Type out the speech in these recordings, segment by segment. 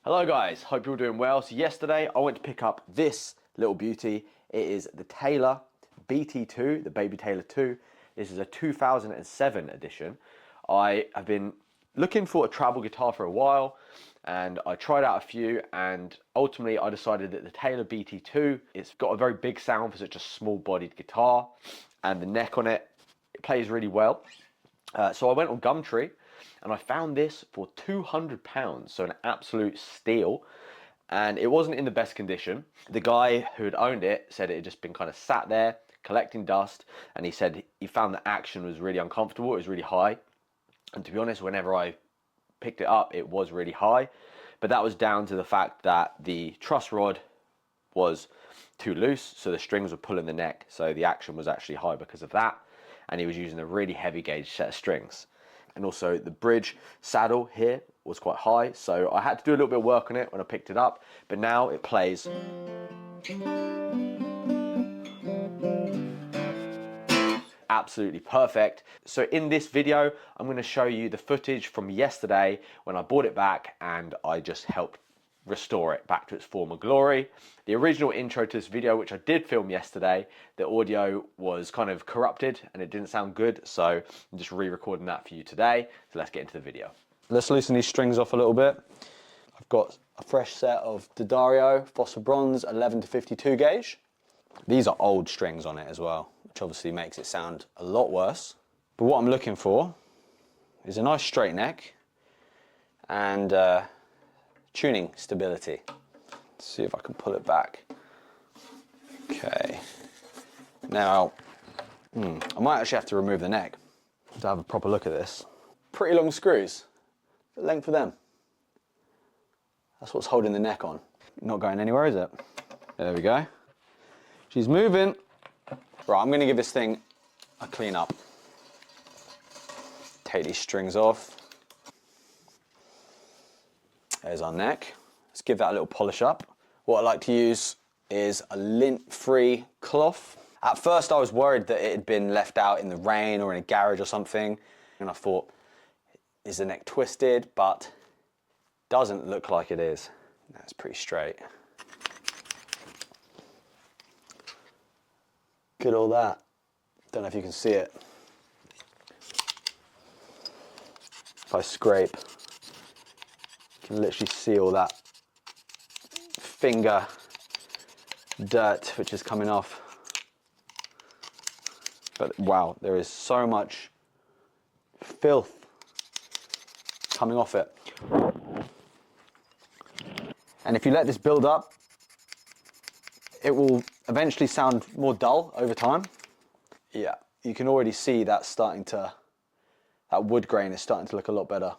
Hello guys, hope you're all doing well. So yesterday I went to pick up this little beauty. It is the Taylor BT2, the Baby Taylor 2. This is a 2007 edition. I have been looking for a travel guitar for a while and I tried out a few, and ultimately I decided that the Taylor BT2, it's got a very big sound for such a small bodied guitar, and the neck on it plays really well. So I went on Gumtree and I found this for £200, so an absolute steal. And it wasn't in the best condition. The guy who had owned it said it had just been kind of sat there collecting dust, and he said he found the action was really uncomfortable, it was really high. And to be honest, whenever I picked it up, it was really high, but that was down to the fact that the truss rod was too loose, so the strings were pulling the neck, so the action was actually high because of that, and he was using a really heavy gauge set of strings. And also the bridge saddle here was quite high, so I had to do a little bit of work on it when I picked it up, but now it plays absolutely perfect. So in this video, I'm going to show you the footage from yesterday when I bought it back and I just helped restore it back to its former glory. The original intro to this video, which I did film yesterday, the audio was kind of corrupted and it didn't sound good, so I'm just re-recording that for you today. So let's get into the video. Let's loosen these strings off a little bit. I've got a fresh set of D'Addario Phosphor Bronze 11 to 52 gauge. These are old strings on it as well, which obviously makes it sound a lot worse. But what I'm looking for is a nice straight neck and tuning stability. Let's see if I can pull it back. Okay. Now, I might actually have to remove the neck to have a proper look at this. Pretty long screws. The length of them. That's what's holding the neck on. Not going anywhere, is it? There we go. She's moving. Right, I'm gonna give this thing a clean up. Take these strings off. There's our neck. Let's give that a little polish up. What I like to use is a lint-free cloth. At first I was worried that it had been left out in the rain or in a garage or something, and I thought, is the neck twisted? But doesn't look like it is. That's pretty straight. Look at all that. Don't know if you can see it. If I scrape, you can literally see all that finger dirt which is coming off. But wow, there is so much filth coming off it. And if you let this build up, it will eventually sound more dull over time. Yeah, you can already see that that wood grain is starting to look a lot better.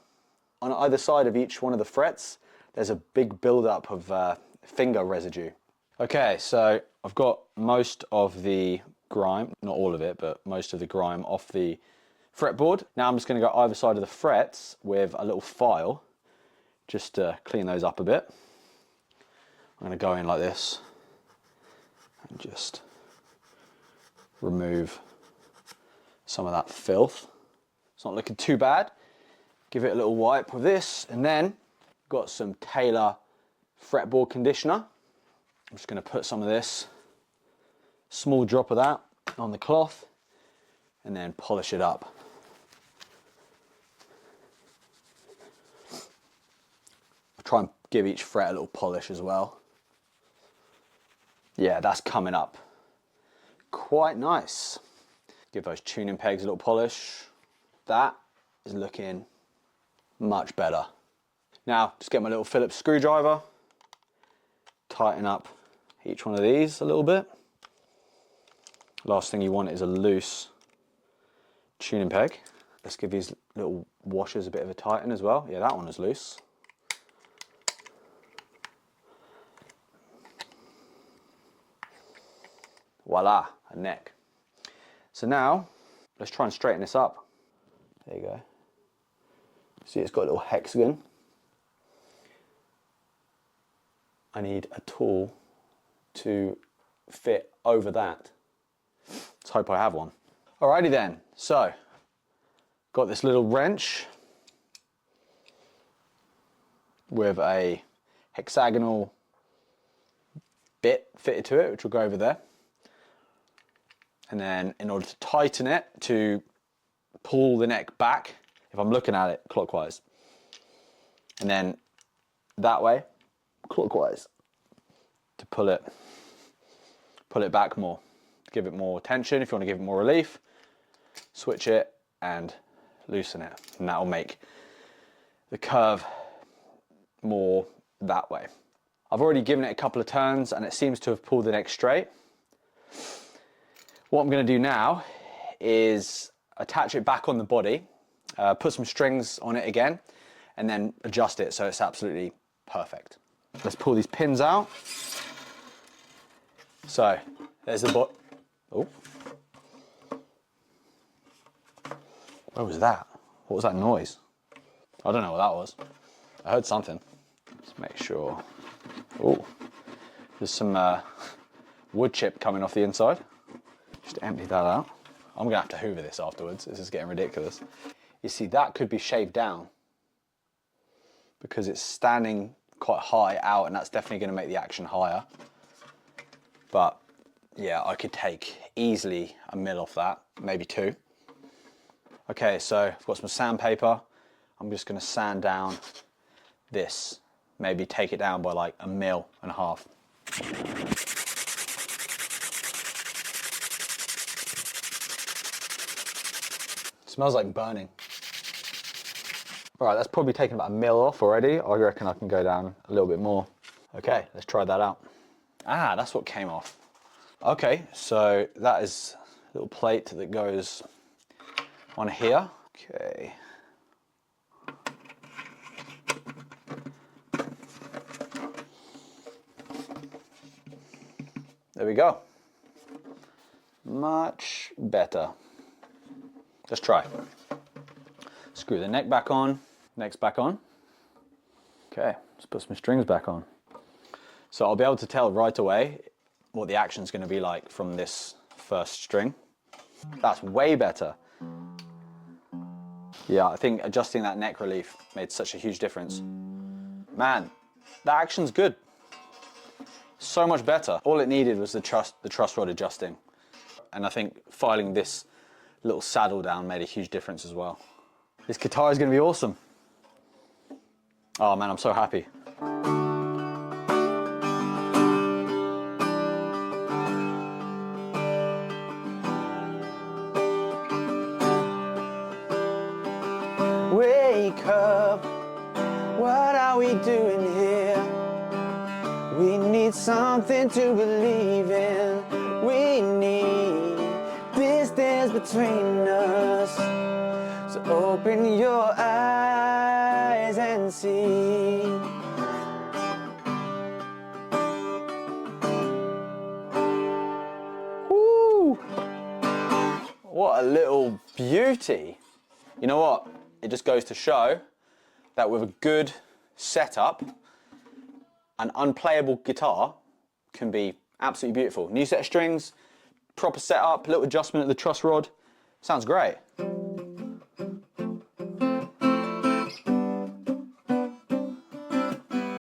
On either side of each one of the frets, there's a big build-up of finger residue. Okay, so I've got most of the grime, not all of it, but most of the grime off the fretboard. Now I'm just going to go either side of the frets with a little file, just to clean those up a bit. I'm going to go in like this and just remove some of that filth. It's not looking too bad. Give it a little wipe with this, and then got some Taylor fretboard conditioner. I'm just going to put some of this, small drop of that on the cloth, and then polish it up. I'll try and give each fret a little polish as well. Yeah, that's coming up quite nice. Give those tuning pegs a little polish. That is looking much better. Now, just get my little Phillips screwdriver, tighten up each one of these a little bit. Last thing you want is a loose tuning peg. Let's give these little washers a bit of a tighten as well. Yeah, that one is loose. Voila, a neck. So now, let's try and straighten this up. There you go. See, it's got a little hexagon. I need a tool to fit over that. Let's hope I have one. Alrighty then, so got this little wrench with a hexagonal bit fitted to it, which will go over there. And then in order to tighten it, to pull the neck back, if I'm looking at it clockwise, and then that way, clockwise, to pull it back more, give it more tension. If you want to give it more relief, switch it and loosen it, and that will make the curve more that way. I've already given it a couple of turns and it seems to have pulled the neck straight. What I'm going to do now is attach it back on the body, put some strings on it again, and then adjust it so it's absolutely perfect. Let's pull these pins out. So there's the bot. Oh, what was that? What was that noise? I don't know what that was. I heard something. Let's make sure. Oh, there's some wood chip coming off the inside. Just empty that out. I'm gonna have to hoover this afterwards. This is getting ridiculous. You see, that could be shaved down because it's standing quite high out, and that's definitely gonna make the action higher. But yeah, I could take easily a mil off that, maybe 2. Okay, so I've got some sandpaper. I'm just gonna sand down this, maybe take it down by like 1.5 mil. Smells like burning. All right, that's probably taken about 1 mil off already. I reckon I can go down a little bit more. Okay, let's try that out. Ah, that's what came off. Okay, so that is a little plate that goes on here. Okay. There we go. Much better. Let's try. Screw the neck back on, neck's back on. Okay, let's put some strings back on. So I'll be able to tell right away what the action's going to be like from this first string. That's way better. Yeah, I think adjusting that neck relief made such a huge difference. Man, the action's good. So much better. All it needed was the truss rod adjusting. And I think filing this little saddle down made a huge difference as well. This guitar is going to be awesome. Oh man, I'm so happy. Wake up, what are we doing here? We need something to believe in. We need distance between us. So open your eyes and see. Woo! What a little beauty. You know what? It just goes to show that with a good setup, an unplayable guitar can be absolutely beautiful. New set of strings, proper setup, little adjustment of the truss rod. Sounds great.